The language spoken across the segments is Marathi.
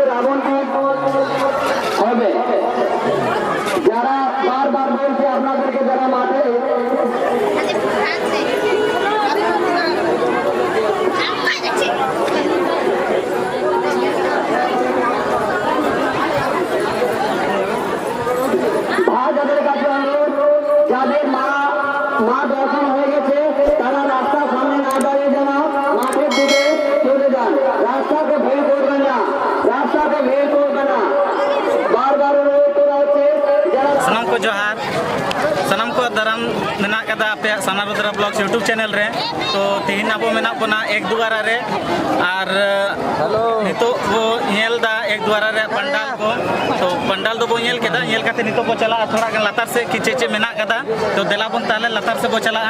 যে রাবণকে হবে। যারা বারবার বলছে আপনাদেরকে, যারা মাঠে যাদের কাছে অনুরোধ, যাদের মা দর্শন হয়ে গেছে তারা রাস্তার সামনে না দাঁড়িয়ে যেন মাঠের দিকে চলে যান। রাস্তাকে ভিড় করবে না, রাস্তাকে ভিড় করবে না। বারবার অনুরোধ করা হচ্ছে। सनम को जोहार, सनम को दरम मेना कदा पे सनारुद्रा ब्लॉग्स यूट्यूब चैनल रे। तो तीन अब मेना बना Akduwara रे और नितो वो नेलदा Akduwara रे पंडाल को। तो पंडाल दो वो नेल केदा, नेल काते नितो को चला थोड़ा गन लतार से किचे मेना कदा। तो देला बन ताले लतार से वो चला।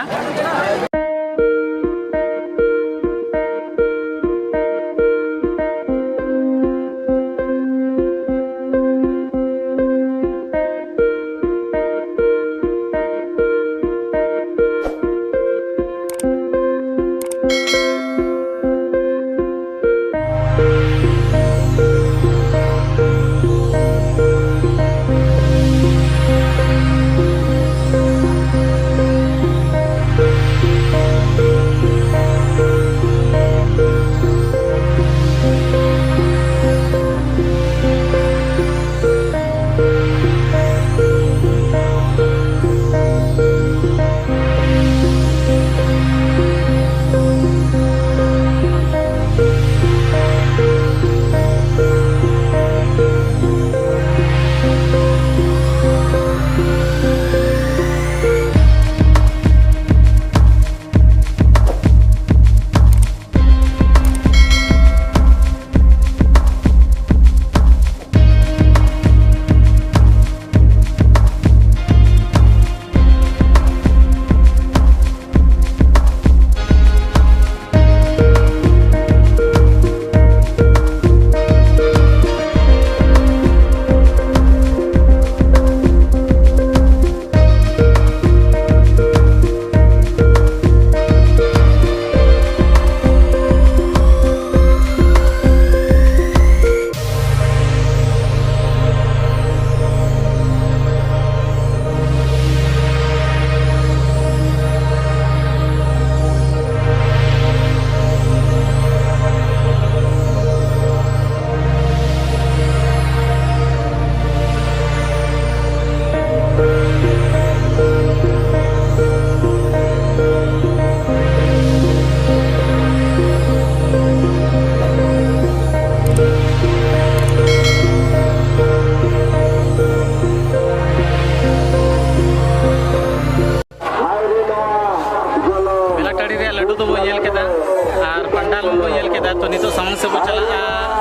तो नितो सामने से चला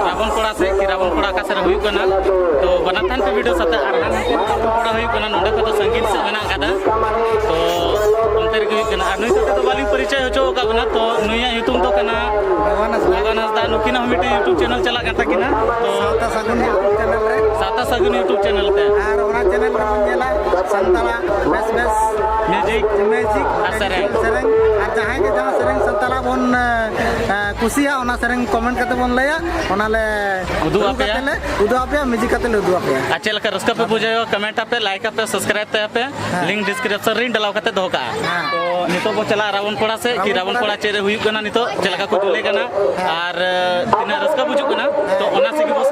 रावण पोड़ा से कि रावण पोड़ा का सर हुईकना। तो बनातान पे वीडियो साथे आरहान पोड़ा हुईकना नोडे को तो संगीत से मेना कदा। तो अंतर के हुईकना और नुई तो बाली परिचय होचो का बना। तो नुया यूट्यूब तो कना रावण हंसदा नुकिना हमिटे यूट्यूब चैनल चला करता किना। तो साता सागुन यूट्यूब चैनल ते और ओना चैनल रे जेला संतला बेस म्यूजिक और सेरेंग और जहां के जहां सेरेंग संतला बन कुसिया ओना सेरेंग कमेंट करते बन लया ओना ले उदु आपे म्यूजिक करते ले उदु आपे अच्छा लका रस्का पे बुझायो कमेंट पे लाइक पे सब्सक्राइब पे लिंक डिस्क्रिप्शन रे डलाव करते दो का। तो नितो को चला रावण पोड़ा से कि रावण पोड़ा चेरे हुई कना नितो चलका को जुले कना और तिना रस्का बुझु कना। तो ओना से कि बो